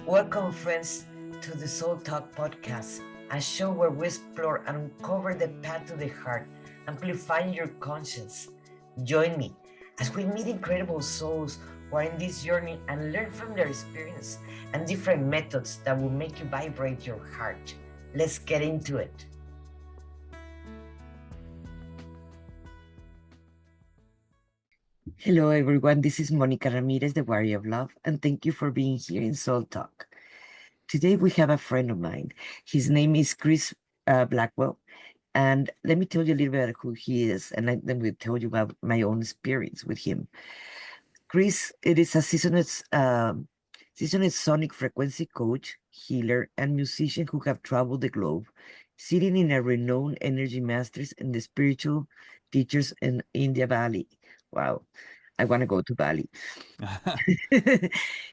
Welcome, friends, to the Soul Talk podcast, a show where we explore and uncover the path to the heart, amplifying your conscience. Join me as we meet incredible souls who are in this journey and learn from their experience and different methods that will make you vibrate your heart. Let's get into it. Hello, everyone. This is Monica Ramirez, the Warrior of Love, and thank you for being here in Soul Talk. Today, we have a friend of mine. His name is Chris Blackwell. And let me tell you a little bit about who he is, and then we'll tell you about my own experience with him. Chris, it is a seasoned sonic frequency coach, healer, and musician who have traveled the globe, sitting in a renowned energy masters and the spiritual teachers in India Valley. Wow, I want to go to Bali.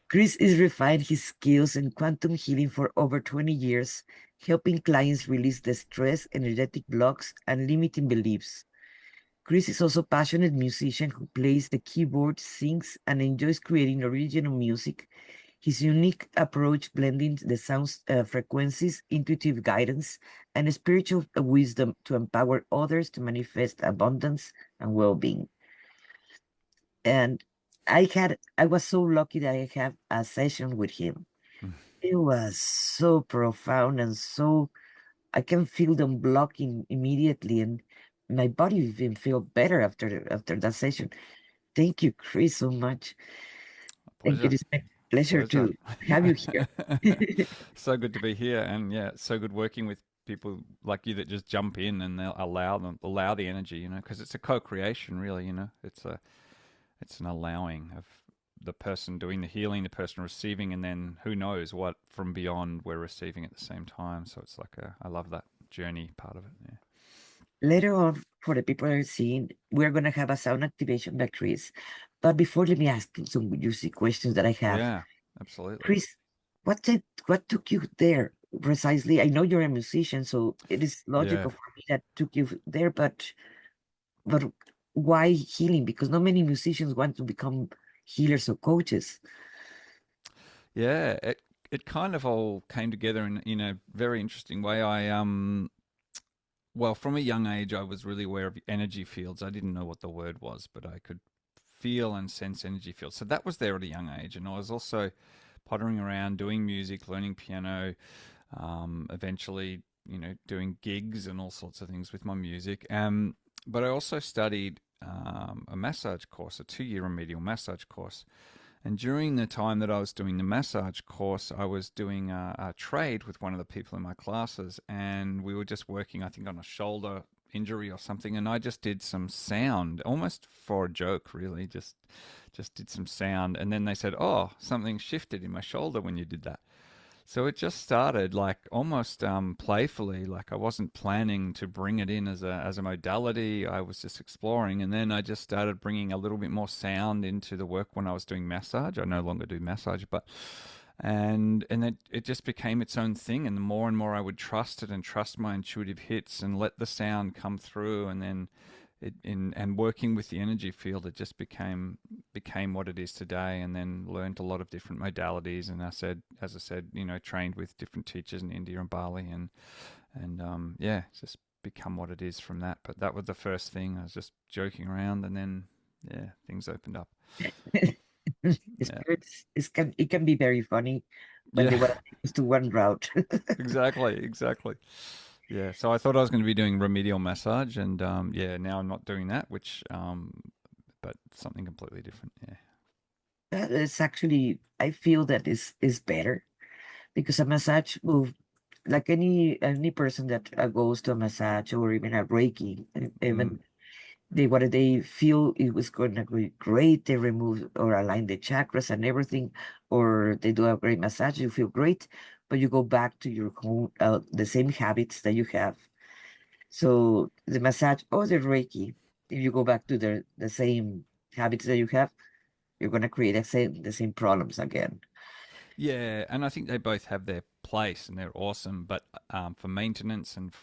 Chris is refined his skills in quantum healing for over 20 years, helping clients release the stress, energetic blocks, and limiting beliefs. Chris is also a passionate musician who plays the keyboard, sings, and enjoys creating original music. His unique approach blending the sounds, frequencies, intuitive guidance, and spiritual wisdom to empower others to manifest abundance and well-being. And I was so lucky that I had a session with him. It was so profound and so I can feel them blocking immediately, and my body even feel better after that session. Thank you, Chris, so much. Thank you. Pleasure. It's my pleasure Pleasure. to have you here. So good to be here, and yeah, it's so good working with people like you that just jump in and they'll allow the energy, because it's a co-creation, really. It's an allowing of the person doing the healing, the person receiving, and then who knows what from beyond we're receiving at the same time. So it's like I love that journey part of it. Yeah. Later on, for the people that are seeing, we're gonna have a sound activation by Chris. But before, let me ask you some juicy questions that I have. Yeah, absolutely. Chris, what took you there precisely? I know you're a musician, so it is Yeah. logical for me that took you there, but why healing? Because not many musicians want to become healers or coaches. Yeah, it kind of all came together in a very interesting way. Well, from a young age, I was really aware of energy fields. I didn't know what the word was, but I could feel and sense energy fields. So that was there at a young age, and I was also pottering around, doing music, learning piano, eventually, doing gigs and all sorts of things with my music. But I also studied a massage course, a 2 year remedial massage course. And during the time that I was doing the massage course, I was doing a trade with one of the people in my classes, and we were just working, I think, on a shoulder injury or something. And I just did some sound, almost for a joke, really. Just did some sound, and then they said, "Oh, something shifted in my shoulder when you did that." So it just started like almost playfully, like I wasn't planning to bring it in as a modality. I was just exploring, and then I just started bringing a little bit more sound into the work when I was doing massage. I no longer do massage, but and it just became its own thing. And the more and more I would trust it and trust my intuitive hits and let the sound come through, and then and working with the energy field, it just became what it is today. And then learned a lot of different modalities. And as I said, trained with different teachers in India and Bali, and yeah, it's just become what it is from that. But that was the first thing. I was just joking around, and then yeah, things opened up. Yeah, It can be very funny when they yeah, want to take us to one route. exactly. Yeah, so I thought I was going to be doing remedial massage, and yeah, now I'm not doing that, which but something completely different. Yeah. That is actually, I feel that is better because a massage will, like any person that goes to a massage or even a Reiki, Mm. even they feel it was going to be great. They remove or align the chakras and everything, or they do a great massage. You feel great, but you go back to your home, the same habits that you have. So the massage or the Reiki, if you go back to the same habits that you have, you're gonna create the same problems again. Yeah, and I think they both have their place, and they're awesome. But for maintenance and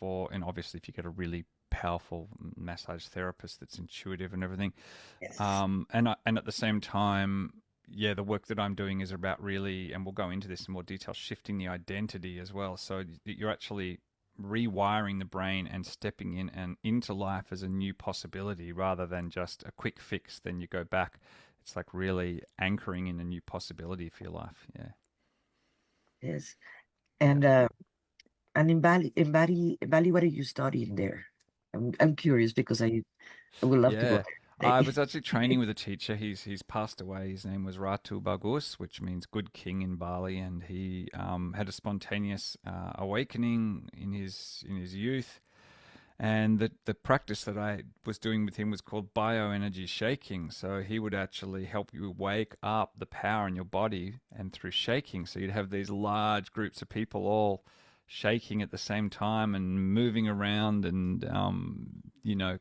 obviously if you get a really powerful massage therapist that's intuitive and everything, Yes. and at the same time, yeah, the work that I'm doing is about really, and we'll go into this in more detail, shifting the identity as well. So you're actually rewiring the brain and stepping in and into life as a new possibility rather than just a quick fix. Then you go back. It's like really anchoring in a new possibility for your life. Yeah, Yes. yeah. And in Bali, what are you studying there? I'm curious because I would love to go Yeah, there. I was actually training with a teacher. He's passed away. His name was Ratu Bagus, which means good king in Bali, and he had a spontaneous awakening in his youth. And the practice that I was doing with him was called bioenergy shaking. So he would actually help you wake up the power in your body and through shaking. So you'd have these large groups of people all shaking at the same time and moving around and,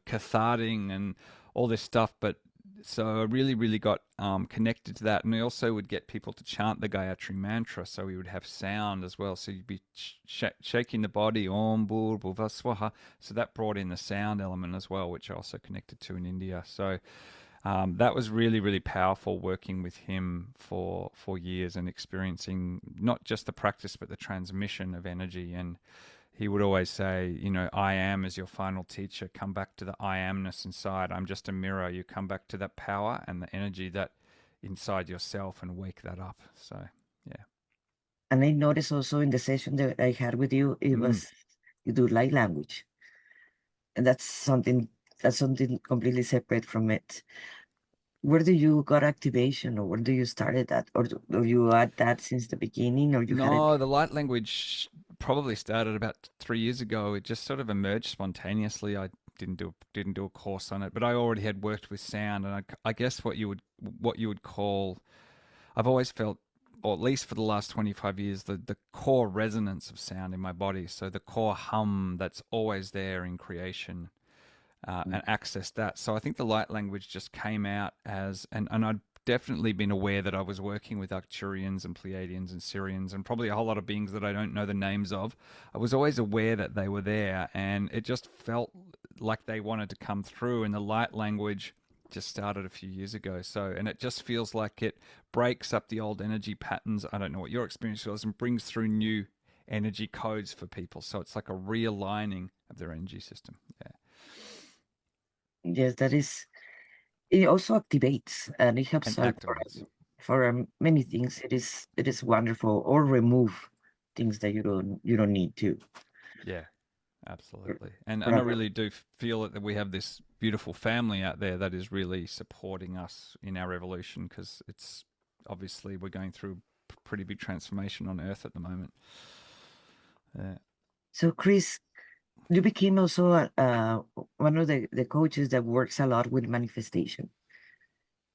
catharting and all this stuff. But so I really, really got connected to that. And we also would get people to chant the Gayatri mantra. So we would have sound as well. So you'd be shaking the body, Om Bhur Bhuva Swaha. So that brought in the sound element as well, which I also connected to in India. So that was really, really powerful working with him for years and experiencing not just the practice, but the transmission of energy. And he would always say, I am is your final teacher. Come back to the I amness inside. I'm just a mirror. You come back to that power and the energy that inside yourself and wake that up. So, yeah. And I noticed also in the session that I had with you, it Mm. was you do light language, and that's something completely separate from it. Where do you got activation, or where do you started that, or you had that since the beginning, or you had it? No, the light language probably started about 3 years ago. It just sort of emerged spontaneously. I didn't do a course on it, but I already had worked with sound, and I guess what you would call. I've always felt, or at least for the last 25 years, the core resonance of sound in my body. So the core hum that's always there in creation, and access that. So I think the light language just came out as, and I'd definitely been aware that I was working with Arcturians and Pleiadians and Syrians and probably a whole lot of beings that I don't know the names of. I was always aware that they were there, and it just felt like they wanted to come through. And the light language just started a few years ago. So, and it just feels like it breaks up the old energy patterns. I don't know what your experience was, and brings through new energy codes for people. So it's like a realigning of their energy system. Yeah. Yes, that is. It also activates and it helps And out activates. for many things. It is wonderful, or remove things that you don't need to. Yeah, For, absolutely. for And I other- really do feel that we have this beautiful family out there that is really supporting us in our evolution, because it's obviously we're going through a pretty big transformation on Earth at the moment. Yeah. So, Chris, you became also one of the coaches that works a lot with manifestation.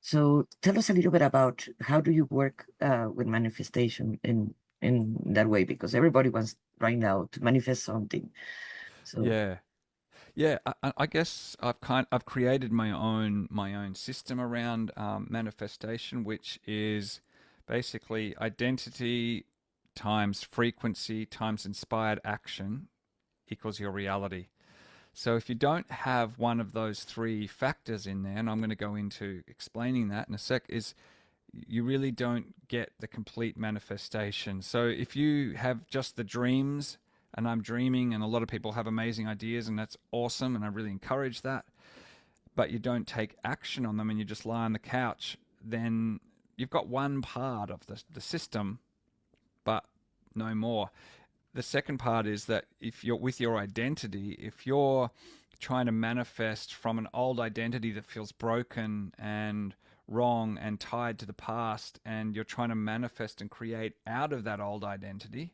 So tell us a little bit about how do you work with manifestation in that way, because everybody wants right now to manifest something. So Yeah. Yeah, I guess I've created my own system around manifestation, which is basically identity times frequency times inspired action equals your reality. So if you don't have one of those three factors in there, and I'm going to go into explaining that in a sec, is you really don't get the complete manifestation. So if you have just the dreams, and I'm dreaming, and a lot of people have amazing ideas, and that's awesome, and I really encourage that, but you don't take action on them and you just lie on the couch, then you've got one part of the system, but no more. The second part is that if you're with your identity, if you're trying to manifest from an old identity that feels broken and wrong and tied to the past, and you're trying to manifest and create out of that old identity,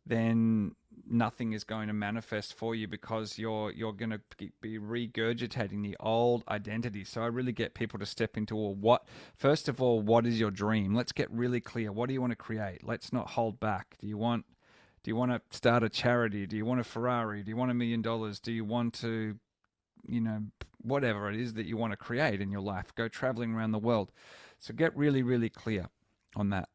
then nothing is going to manifest for you, because you're going to be regurgitating the old identity. So I really get people to step into, well, what first of all, what is your dream? Let's get really clear. What do you want to create? Let's not hold back. Do you want to start a charity? Do you want a Ferrari? Do you want $1 million? Do you want to, whatever it is that you want to create in your life? Go traveling around the world. So get really, really clear on that.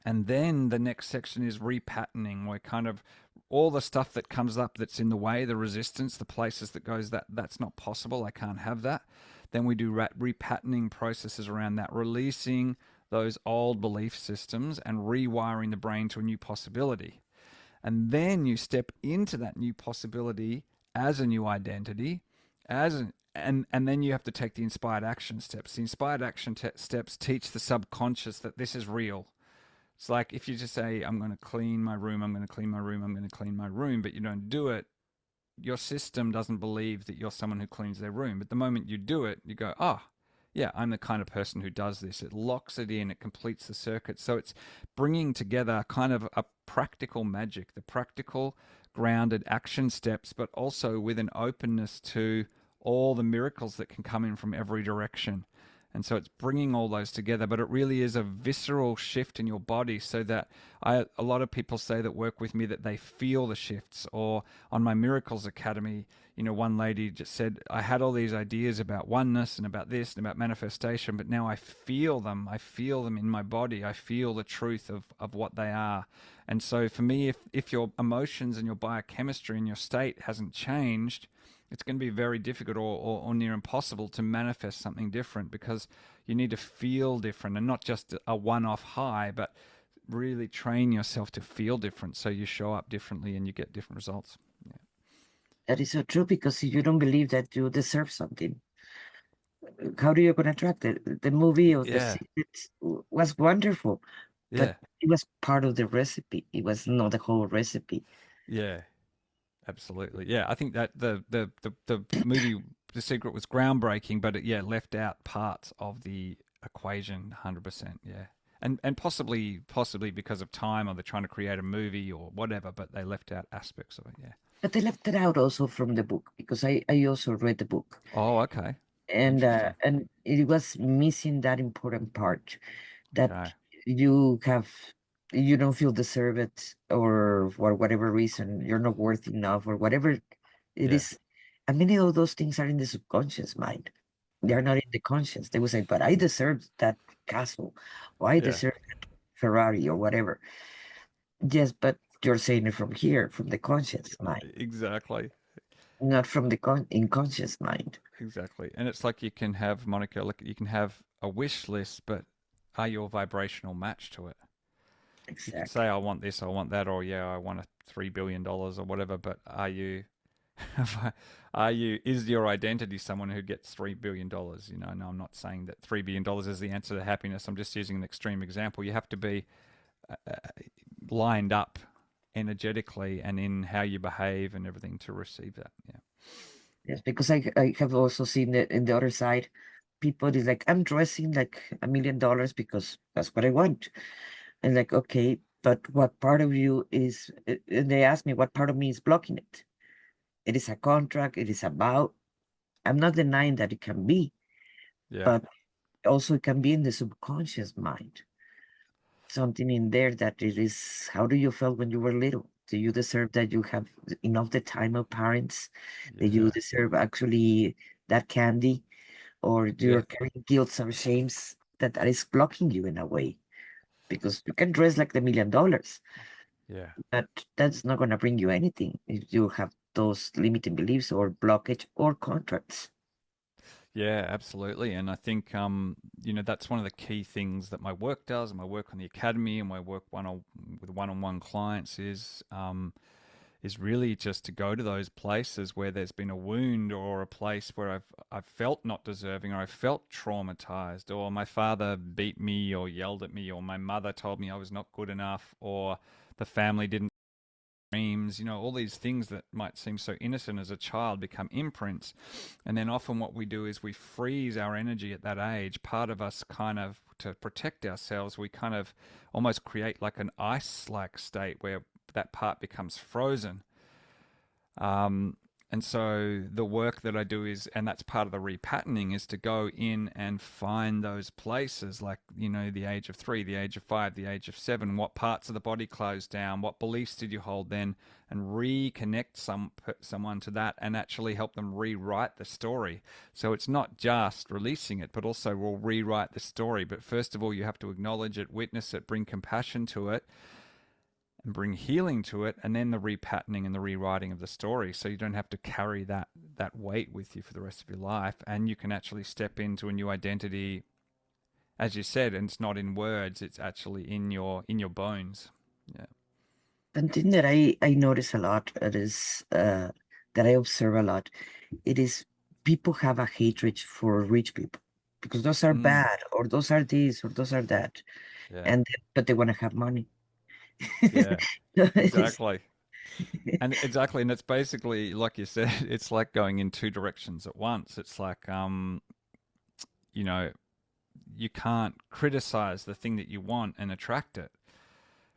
And then the next section is repatterning, where kind of all the stuff that comes up that's in the way, the resistance, the places that goes, that's not possible. I can't have that. Then we do repatterning processes around that, releasing those old belief systems and rewiring the brain to a new possibility. And then you step into that new possibility as a new identity, and then you have to take the inspired action steps. The inspired action steps teach the subconscious that this is real. It's like if you just say, I'm going to clean my room, I'm going to clean my room, I'm going to clean my room, but you don't do it, your system doesn't believe that you're someone who cleans their room. But the moment you do it, you go, oh, yeah, I'm the kind of person who does this. It locks it in, it completes the circuit. So it's bringing together kind of a practical magic, the practical grounded action steps, but also with an openness to all the miracles that can come in from every direction. And so it's bringing all those together, but it really is a visceral shift in your body so that a lot of people say that work with me that they feel the shifts. Or on my Miracles Academy, one lady just said, I had all these ideas about oneness and about this and about manifestation, but now I feel them. I feel them in my body. I feel the truth of what they are. And so for me, if your emotions and your biochemistry and your state hasn't changed, it's going to be very difficult or near impossible to manifest something different, because you need to feel different, and not just a one-off high, but really train yourself to feel different so you show up differently and you get different results. Yeah. That is so true because you don't believe that you deserve something. How do you gonna track it? The movie of the Yeah. secrets was wonderful, but Yeah. it was part of the recipe. It was not the whole recipe. Yeah. Absolutely. Yeah. I think that the movie The Secret was groundbreaking, but it, yeah, left out parts of the equation 100%. Yeah. And possibly because of time, or they're trying to create a movie or whatever, but they left out aspects of it. Yeah. But they left it out also from the book because I also read the book, Oh, okay. and Interesting. and it was missing that important part that Okay. you have you don't feel deserve it, or for whatever reason you're not worth enough, or whatever it Yeah. is. And many of those things are in the subconscious mind. They are Yeah. not in the conscious. They will say, but I deserve that castle, or I Yeah. deserve that Ferrari, or whatever. Yes, but you're saying it from here, from the conscious mind, Exactly. not from the unconscious mind. Exactly. And it's like you can have, Monica, like you can have a wish list, but are you a vibrational match to it? You can say, Exactly. I want this, I want that, or yeah, I want a $3 billion or whatever, but are you is your identity someone who gets $3 billion? No, I'm not saying that $3 billion is the answer to happiness. I'm just using an extreme example. You have to be uh, lined up energetically and in how you behave and everything to receive that. Yeah. Yes, because I have also seen that in the other side, people is like, I'm dressing like $1 million because that's what I want. And like, okay, but what part of you is, and they ask me what part of me is blocking it. It is a contract, it is about, I'm not denying that it can be, Yeah. but also it can be in the subconscious mind. Something in there that it is, how do you feel when you were little? Do you deserve that you have enough the time of parents? Do you Yeah. deserve actually that candy? Or do Yeah. you carry guilt or shames that is blocking you in a way? Because you can dress like $1 million, Yeah. but that's not going to bring you anything if you have those limiting beliefs or blockage or contracts. Yeah, absolutely. And I think that's one of the key things that my work does, and my work on the academy and my work with one-on-one clients is really just to go to those places where there's been a wound, or a place where I've felt not deserving, or I felt traumatized, or my father beat me or yelled at me, or my mother told me I was not good enough, or the family didn't dreams, all these things that might seem so innocent as a child become imprints. And then often what we do is we freeze our energy at that age. Part of us kind of, to protect ourselves, we kind of almost create like an ice like state where that part becomes frozen. Um, and so the work that I do is, and that's part of the repatterning, is to go in and find those places, like, the age of 3, the age of 5, the age of 7, what parts of the body closed down, what beliefs did you hold then, and reconnect someone to that and actually help them rewrite the story. So it's not just releasing it, but also we'll rewrite the story. But first of all, you have to acknowledge it, witness it, bring compassion to it, and bring healing to it, and then the repatterning and the rewriting of the story, so you don't have to carry that weight with you for the rest of your life, and you can actually step into a new identity, as you said, and it's not in words, it's actually in your bones. Yeah. Something that I notice a lot is that I observe a lot. It is people have a hatred for rich people because those are Mm, bad, or those are this, or those are that, yeah. and but they want to have money. Yeah. So it is, Exactly. And exactly, and it's basically like you said, it's like going in two directions at once. It's like you know, you can't criticize the thing that you want and attract it,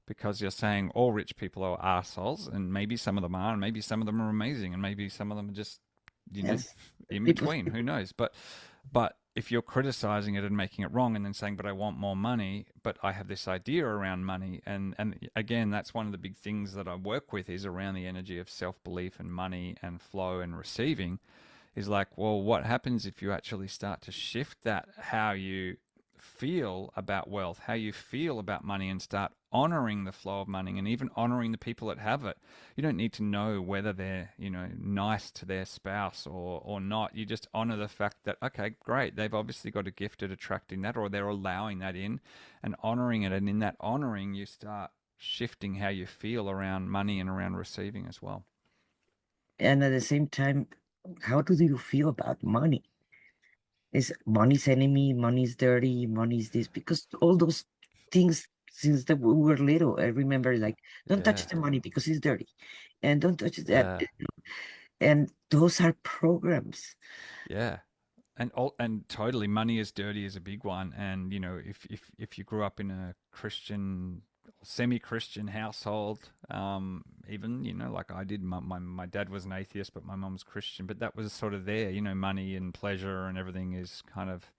because you're saying all rich people are assholes, and maybe some of them are, and maybe some of them are amazing, and maybe some of them are just, you know, yes, in people. between. Who knows? But if you're criticizing it and making it wrong, and then saying, "But I want more money," but I have this idea around money, and again, that's one of the big things that I work with is around the energy of self belief and money and flow and receiving. Is like, well, what happens if you actually start to shift that, how you feel about wealth, how you feel about money, and start honoring the flow of money and even honoring the people that have it. You don't need to know whether they're, nice to their spouse or not. You just honor the fact that, okay, great, they've obviously got a gift at attracting that, or they're allowing that in and honoring it. And in that honoring, you start shifting how you feel around money and around receiving as well. And at the same time, how do you feel about money? Is money's enemy, money's dirty, money's this? Because all those things since that we were little, I remember like, don't touch Yeah. the money because it's dirty, and don't touch that. Yeah. And those are programs. Yeah. And totally, money is dirty is a big one. And if you grew up in a Christian, semi-Christian household, even like I did, my dad was an atheist, but my mum was Christian. But that was sort of there. Money and pleasure and everything is kind of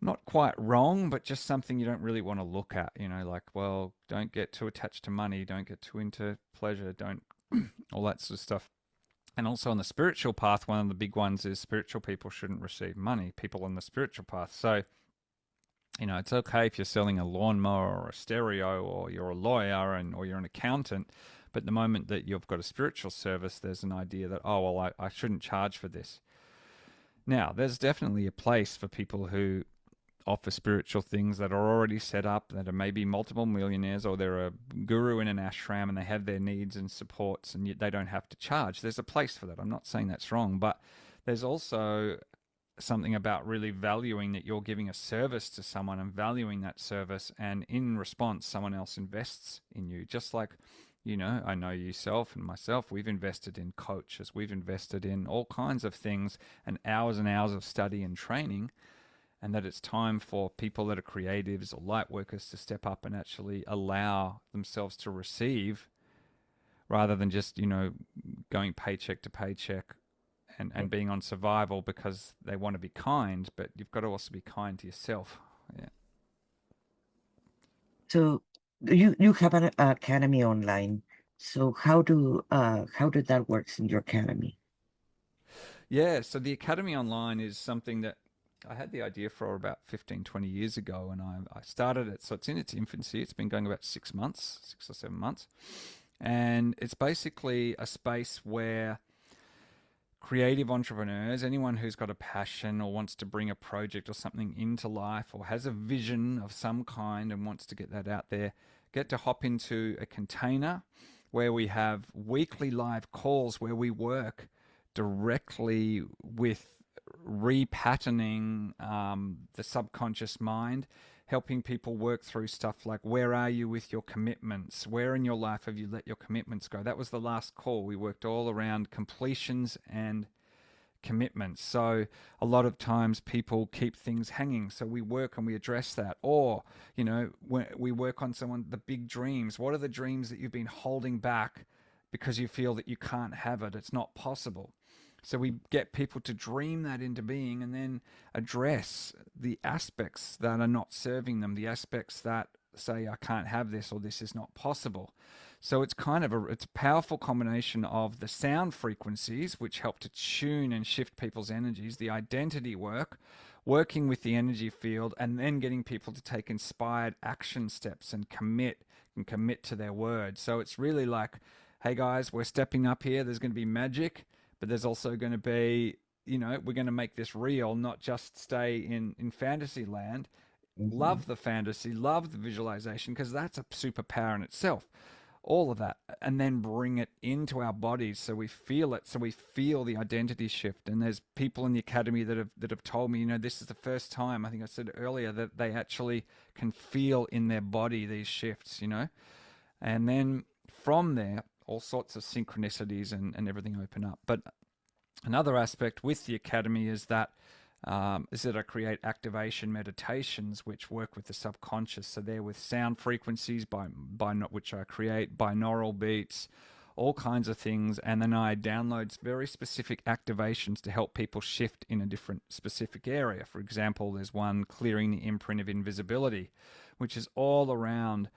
not quite wrong, but just something you don't really want to look at. Like, well, don't get too attached to money, don't get too into pleasure, don't all that sort of stuff. And also on the spiritual path, one of the big ones is spiritual people shouldn't receive money, people on the spiritual path. So, it's okay if you're selling a lawnmower or a stereo, or you're a lawyer or you're an accountant. But the moment that you've got a spiritual service, there's an idea that, oh, well, I shouldn't charge for this. Now, there's definitely a place for people who offer spiritual things that are already set up, that are maybe multiple millionaires, or they're a guru in an ashram and they have their needs and supports and yet they don't have to charge. There's a place for that. I'm not saying that's wrong, but there's also something about really valuing that you're giving a service to someone and valuing that service, and in response someone else invests in you. Just like, I know yourself and myself, we've invested in coaches, we've invested in all kinds of things and hours of study and training, and that it's time for people that are creatives or light workers to step up and actually allow themselves to receive, rather than just, going paycheck to paycheck and being on survival because they want to be kind, but you've got to also be kind to yourself. Yeah. So you have an academy online. So how did that works in your academy? Yeah, so the Academy Online is something that I had the idea for about 15, 20 years ago, and I started it. So it's in its infancy. It's been going about 6 months, 6 or 7 months. And it's basically a space where creative entrepreneurs, anyone who's got a passion or wants to bring a project or something into life or has a vision of some kind and wants to get that out there, get to hop into a container where we have weekly live calls where we work directly with repatterning the subconscious mind, helping people work through stuff like, where are you with your commitments? Where in your life have you let your commitments go? That was the last call. We worked all around completions and commitments. So a lot of times people keep things hanging. So we work and we address that. Or, we work on someone, the big dreams. What are the dreams that you've been holding back because you feel that you can't have it? It's not possible. So we get people to dream that into being and then address the aspects that are not serving them, the aspects that say, I can't have this, or this is not possible. So it's kind of it's a powerful combination of the sound frequencies, which help to tune and shift people's energies, the identity work, working with the energy field, and then getting people to take inspired action steps and commit to their word. So it's really like, hey guys, we're stepping up here. There's going to be magic, but there's also going to be, we're going to make this real, not just stay in fantasy land. Mhm. Love the fantasy, love the visualization, because that's a superpower in itself. All of that, and then bring it into our bodies so we feel it, so we feel the identity shift. And there's people in the academy that have told me, this is the first time, I think I said earlier, that they actually can feel in their body these shifts. And then from there, all sorts of synchronicities and everything open up. But another aspect with the academy is that I create activation meditations which work with the subconscious. So they're with sound frequencies which I create, binaural beats, all kinds of things, and then I download very specific activations to help people shift in a different specific area. For example, there's one, clearing the imprint of invisibility, which is all around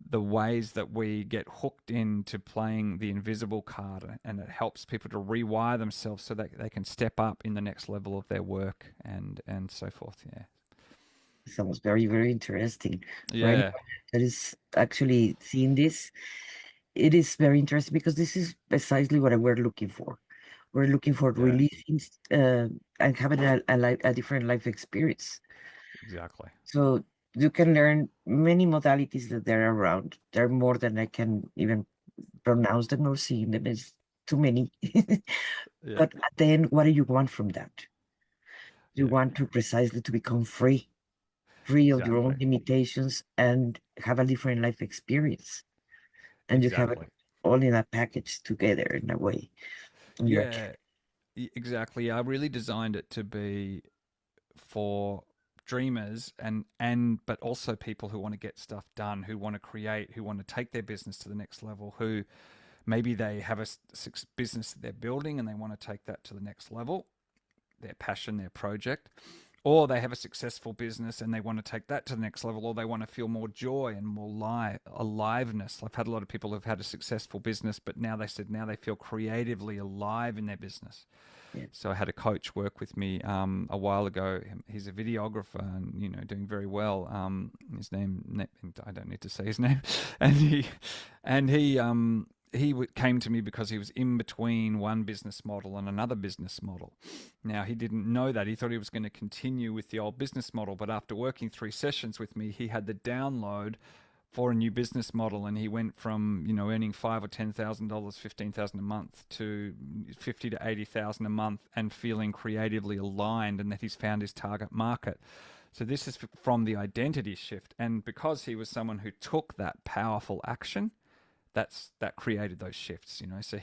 the ways that we get hooked into playing the invisible card, and it helps people to rewire themselves so that they can step up in the next level of their work and so forth. Yeah. Sounds very, very interesting. For anyone Yeah. that is actually seeing this, it is very interesting because this is precisely what we're looking for. We're looking for Yeah. releasing and having a different life experience. Exactly. So you can learn many modalities that there are around. There are more than I can even pronounce them or see them. It's too many. Yeah. But then what do you want from that? You Yeah. want to precisely to become free of your own Exactly. limitations and have a different life experience. And you have it Exactly. all in a package together in a way. And you're Yeah. Exactly. I really designed it to be for dreamers and but also people who want to get stuff done, who want to create, who want to take their business to the next level, who maybe they have a business that they're building and they want to take that to the next level, their passion, their project, or they have a successful business and they want to take that to the next level, or they want to feel more joy and more aliveness. I've had a lot of people who've had a successful business, but now they said now they feel creatively alive in their business. yeah. So I had a coach work with me a while ago. He's a videographer and doing very well. His name, I don't need to say his name, and he came to me because he was in between one business model and another business model. Now he didn't know that. He thought he was going to continue with the old business model, but after working 3 sessions with me, he had the download for a new business model, and he went from earning $5,000 or $10,000, 15,000 a month to 50 to 80,000 a month, and feeling creatively aligned, and that he's found his target market. So this is from the identity shift, and because he was someone who took that powerful action, that created those shifts. So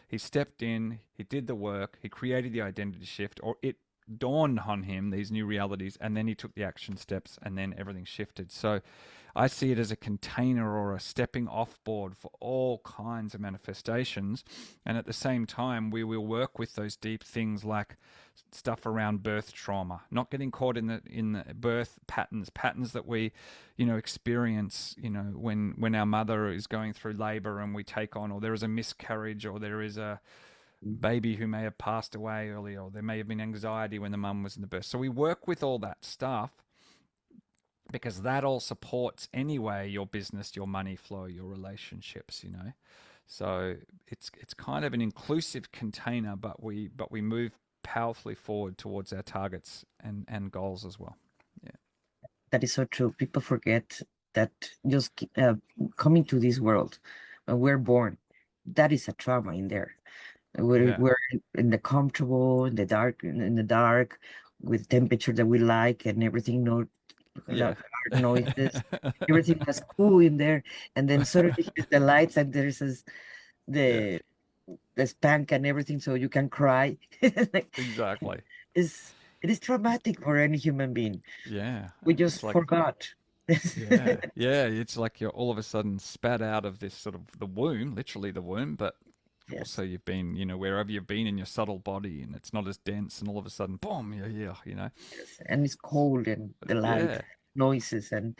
he stepped in, he did the work, he created the identity shift, or it dawned on him these new realities, and then he took the action steps, and then everything shifted. So I see it as a container or a stepping off board for all kinds of manifestations. And at the same time, we will work with those deep things like stuff around birth trauma, not getting caught in the birth patterns that we, experience, when our mother is going through labor and we take on, or there is a miscarriage, or there is a baby who may have passed away early, or there may have been anxiety when the mum was in the birth. So we work with all that stuff because that all supports anyway your business, your money flow, your relationships. So it's kind of an inclusive container, but we move powerfully forward towards our targets and goals as well. Yeah. That is so true. People forget that just coming to this world, when we're born, that is a trauma in there. Yeah. We're in the comfortable, in the dark, with temperature that we like and everything, no Yeah. hard noises. Everything was cool in there. And then suddenly hit the lights and there's this, Yeah. the the spank and everything so you can cry. Like, Exactly. it's it is traumatic for any human being. Yeah. We It's just like, forgot. yeah. Yeah. It's like you're all of a sudden spat out of this sort of the womb, literally the womb, but Yes, also you've been, wherever you've been in your subtle body, and it's not as dense, and all of a sudden, boom, you're here. yes. And it's cold and the light, Yeah. noises and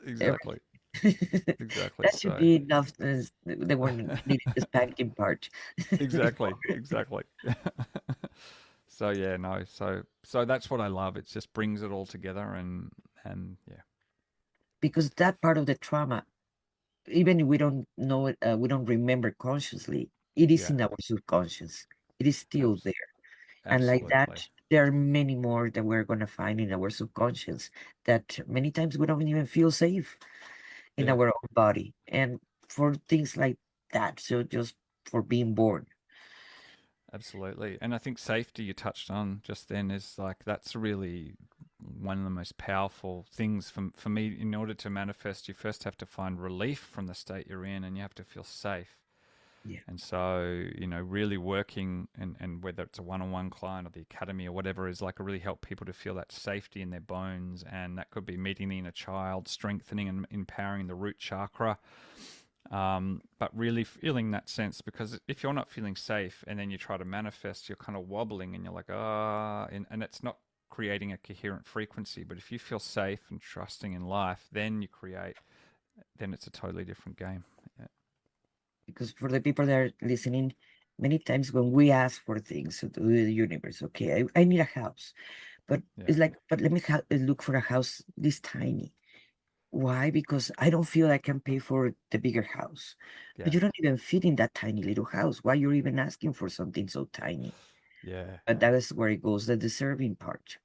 Exactly. everything. Exactly. That should So, be enough. They weren't needing the spanking part. exactly. Exactly. So yeah, no. So that's what I love. It just brings it all together, and yeah, Because that part of the trauma, even if we don't know it, we don't remember consciously, it is yeah, in our subconscious. It is still abs- there. And like absolutely, that, there are many more that we're going to find in our subconscious that many times we don't even feel safe in yeah. our own body. And for things like that, so just for being born. Absolutely. And I think safety you touched on just then is like that's really one of the most powerful things for me. In order to manifest, you first have to find relief from the state you're in and you have to feel safe. Yeah. And so, really working and whether it's a one on one client or the academy or whatever is like really help people to feel that safety in their bones. And that could be meeting the inner child, strengthening and empowering the root chakra, but really feeling that sense, because if you're not feeling safe and then you try to manifest, you're kind of wobbling and you're like, and it's not creating a coherent frequency. But if you feel safe and trusting in life, then you create, then it's a totally different game. Yeah. Because for the people that are listening, many times when we ask for things to the universe, okay, I need a house, but Yeah. it's like, but let me look for a house this tiny. Why? Because I don't feel I can pay for the bigger house. But Yeah. you don't even fit in that tiny little house. Why you're even asking for something so tiny? Yeah. But that is where it goes, the deserving part.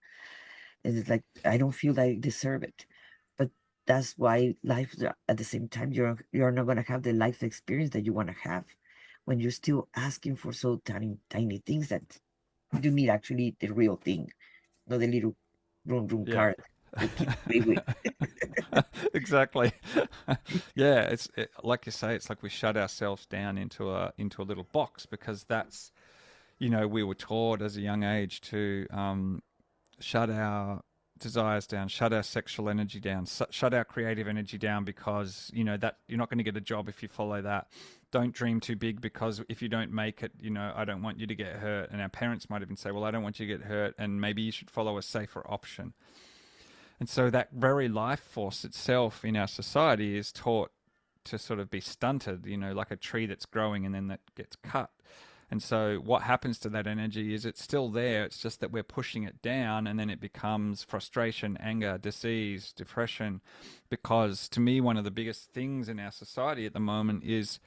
And it's like I don't feel I deserve it. But that's why life at the same time you're not gonna have the life experience that you wanna have when you're still asking for so tiny things that you need actually the real thing, not the little room Yeah. card you keep play with. Exactly. Yeah, like you say, it's like we shut ourselves down into a little box, because that's, we were taught as a young age to shut our desires down, shut our sexual energy down, shut our creative energy down, because that you're not going to get a job if you follow that. Don't dream too big, because if you don't make it, I don't want you to get hurt. And our parents might even say, well, I don't want you to get hurt, and maybe you should follow a safer option. And so that very life force itself in our society is taught to sort of be stunted, like a tree that's growing and then that gets cut. And so what happens to that energy is it's still there. It's just that we're pushing it down, and then it becomes frustration, anger, disease, depression. Because to me, one of the biggest things in our society at the moment is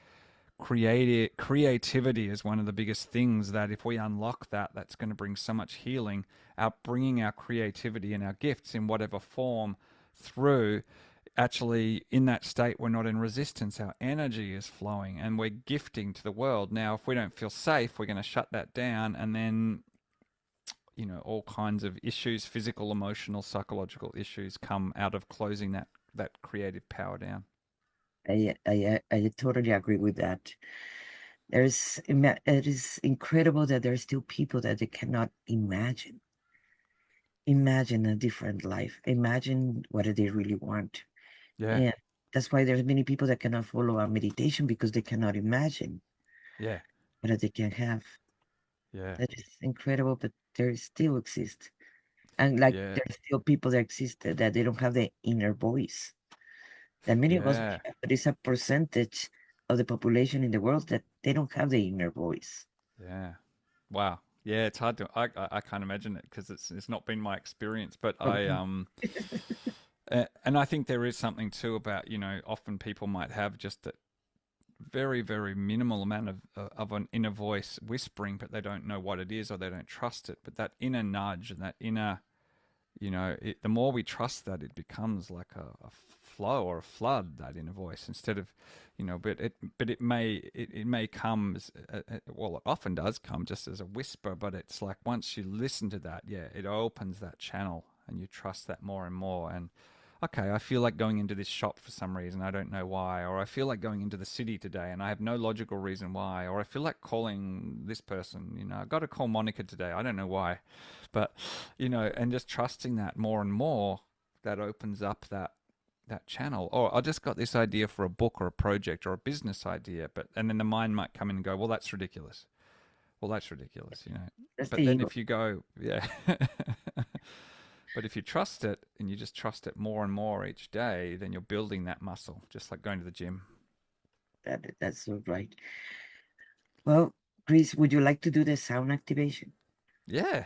creativity is one of the biggest things that if we unlock that, that's going to bring so much healing. Our bringing our creativity and our gifts in whatever form through, actually in that state we're not in resistance, our energy is flowing and we're gifting to the world. Now if we don't feel safe, we're going to shut that down, and then all kinds of issues, physical, emotional, psychological issues, come out of closing that creative power down. I totally agree with that. It is incredible that there are still people that they cannot imagine a different life, imagine what they really want. Yeah. And that's why there's many people that cannot follow a meditation because they cannot imagine Yeah. what they can have. Yeah. That is incredible, but there still exist. And like Yeah. there's still people that exist that they don't have the inner voice. That many of us Yeah. have, but it's a percentage of the population in the world that they don't have the inner voice. Yeah. Wow. Yeah, it's hard to. I can't imagine it, because it's not been my experience. But Probably. and I think there is something too about, often people might have just that very very minimal amount of an inner voice whispering, but they don't know what it is or they don't trust it. But that inner nudge and that inner, the more we trust that, it becomes like a flow or a flood, that inner voice, instead of, but it may come as, well, it often does come just as a whisper, but it's like once you listen to that, yeah, it opens that channel and you trust that more and more. And okay, I feel like going into this shop for some reason, I don't know why, or I feel like going into the city today and I have no logical reason why, or I feel like calling this person, I got to call Monica today, I don't know why. But and just trusting that more and more, that opens up that channel. Or I just got this idea for a book or a project or a business idea, but and then the mind might come in and go, well, that's ridiculous. Well, that's ridiculous. That's the But then ego. if you go, yeah. But if you trust it and you just trust it more and more each day, then you're building that muscle, just like going to the gym. That's so right. Well, Chris, would you like to do the sound activation? Yeah,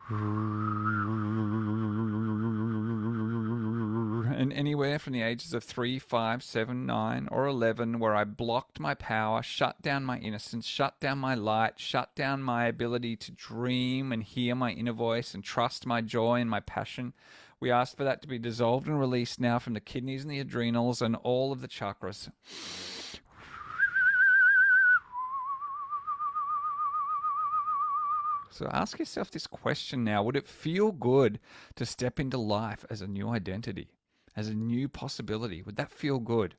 And anywhere from the ages of 3, 5, 7, 9, or 11, where I blocked my power, shut down my innocence, shut down my light, shut down my ability to dream and hear my inner voice and trust my joy and my passion. We ask for that to be dissolved and released now from the kidneys and the adrenals and all of the chakras. So ask yourself this question now. Would it feel good to step into life as a new identity, as a new possibility? Would that feel good?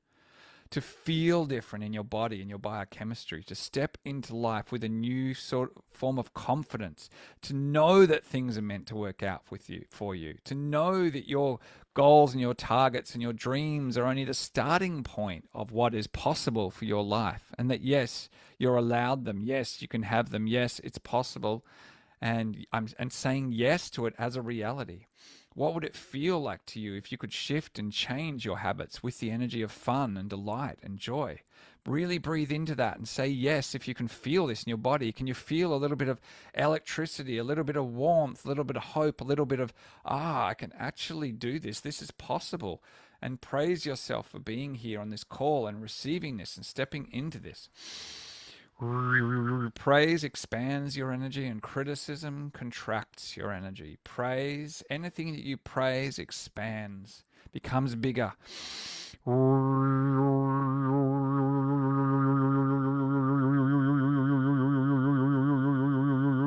To feel different in your body, in your biochemistry, to step into life with a new sort of form of confidence, to know that things are meant to work out with you, for you, to know that your goals and your targets and your dreams are only the starting point of what is possible for your life, and that yes, you're allowed them, yes, you can have them, yes, it's possible, and I'm saying yes to it as a reality. What would it feel like to you if you could shift and change your habits with the energy of fun and delight and joy? Really breathe into that and say yes if you can feel this in your body. Can you feel a little bit of electricity, a little bit of warmth, a little bit of hope, a little bit of, I can actually do this. This is possible. And praise yourself for being here on this call and receiving this and stepping into this. Praise expands your energy and criticism contracts your energy. Praise, anything that you praise expands, becomes bigger.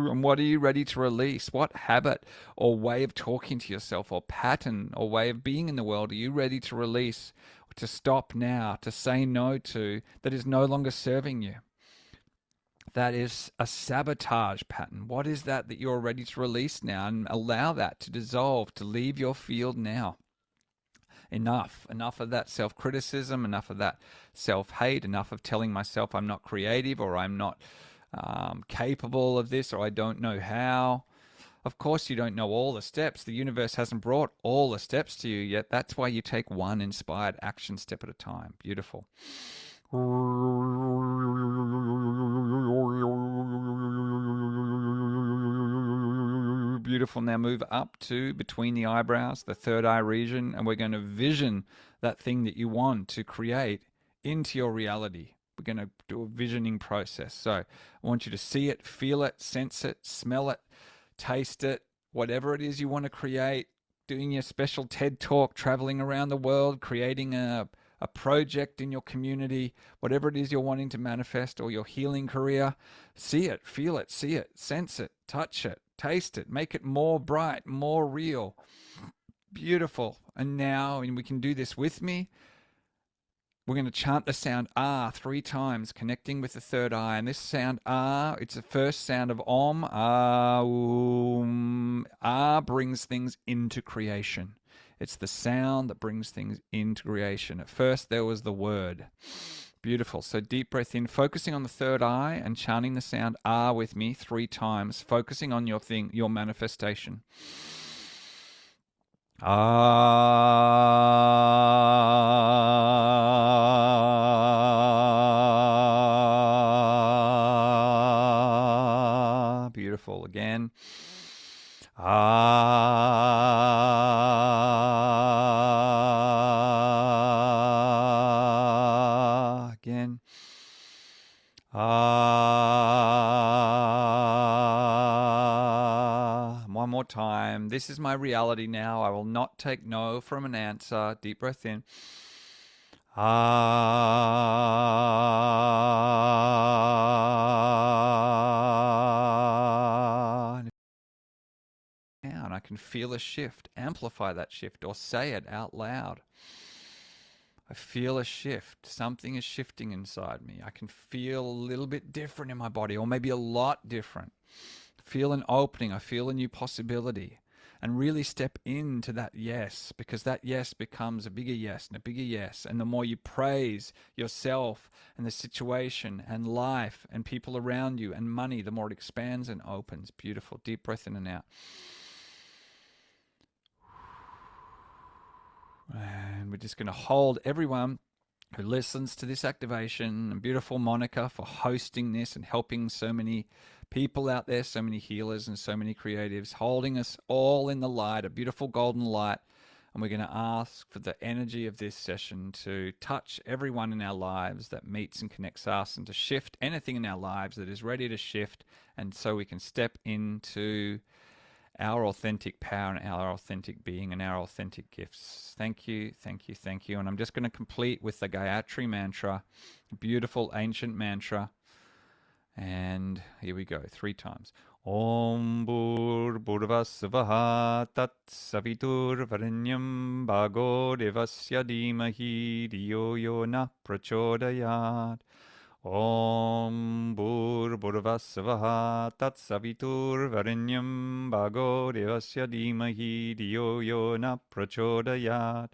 And what are you ready to release? What habit or way of talking to yourself or pattern or way of being in the world are you ready to release, to stop now, to say no to, that is no longer serving you? That is a sabotage pattern. What is that that you're ready to release now and allow that to dissolve, to leave your field now? Enough. Enough of that self criticism, enough of that self hate, enough of telling myself I'm not creative or I'm not capable of this or I don't know how. Of course, you don't know all the steps. The universe hasn't brought all the steps to you yet. That's why you take one inspired action step at a time. Beautiful. Beautiful. Now move up to between the eyebrows, the third eye region, and we're going to vision that thing that you want to create into your reality. We're going to do a visioning process. So I want you to see it, feel it, sense it, smell it, taste it, whatever it is you want to create, doing your special TED talk, traveling around the world, creating a project in your community, whatever it is you're wanting to manifest, or your healing career. See it, feel it, see it, sense it, touch it, taste it, make it more bright, more real. Beautiful. And now, and we can do this with me, we're going to chant the sound ah 3 times, connecting with the third eye. And this sound ah, it's the first sound of om, ah, ah brings things into creation. It's the sound that brings things into creation. At first, there was the word. Beautiful. So deep breath in, focusing on the third eye and chanting the sound ah with me 3 times, focusing on your thing, your manifestation. Ah, beautiful. Again. Ah, again. Ah, one more time. This is my reality now. I will not take no from an answer. Deep breath in. Ah. And I can feel a shift. Amplify that shift or say it out loud. I feel a shift. Something is shifting inside me. I can feel a little bit different in my body, or maybe a lot different. Feel an opening. I feel a new possibility. And really step into that yes, because that yes becomes a bigger yes and a bigger yes. And the more you praise yourself and the situation and life and people around you and money, the more it expands and opens. Beautiful. Deep breath in and out. And we're just going to hold everyone who listens to this activation, and beautiful Monica for hosting this and helping so many people out there, so many healers and so many creatives holding us all in the light, a beautiful golden light. And we're going to ask for the energy of this session to touch everyone in our lives that meets and connects us, and to shift anything in our lives that is ready to shift. And so we can step into our authentic power and our authentic being and our authentic gifts. Thank you, thank you, thank you. And I'm just going to complete with the Gayatri mantra, a beautiful ancient mantra. And here we go, 3 times. Om Bhur Bhurvasvaha Tat Savitur Varenyam Bhago Devasya Dhimahi Dhiyo Yo Na Prachodayat. Om Bhur Bhurvasvaha Tat Savitur Varenyam Bhago Devasya Dhimahi Dhiyo Yo Na Prachodayat.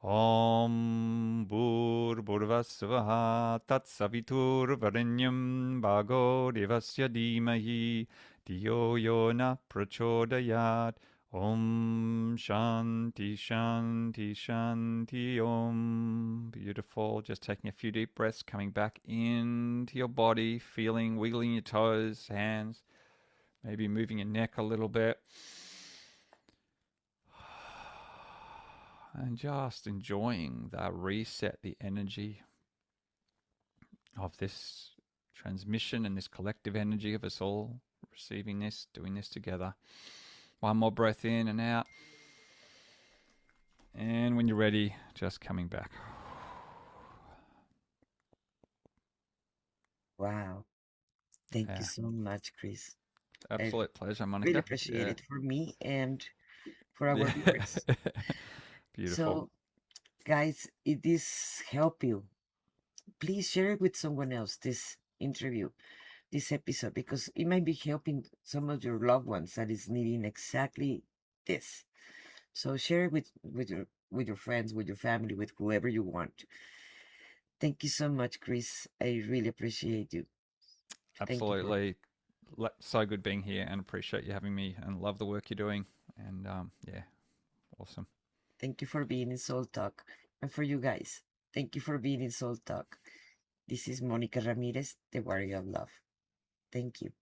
Om Bhur Bhurvasvaha Tat Savitur Varenyam Bhago Devasya Dhimahi Dhiyo Yo Na Prachodayat. Om Shanti Shanti Shanti Om. Beautiful. Just taking a few deep breaths, coming back into your body, feeling, wiggling your toes, hands, maybe moving your neck a little bit. And just enjoying the reset, the energy of this transmission and this collective energy of us all receiving this, doing this together. One more breath in and out. And when you're ready, just coming back. Wow. Thank you Yeah. so much, Chris. I Absolute pleasure, really Monica. appreciate Yeah. it for me and for our Yeah. viewers. Beautiful. So, guys, if this help you, please share it with someone else, this interview, this episode, because it might be helping some of your loved ones that is needing exactly this. So share it with your friends, with your family, with whoever you want. Thank you so much, Chris. I really appreciate you. Thank you for Absolutely. So good being here, and appreciate you having me, and love the work you're doing. And yeah, awesome. thank you for being in Soul Talk. And for you guys, thank you for being in Soul Talk. This is Monica Ramirez, the Warrior of Love. Thank you.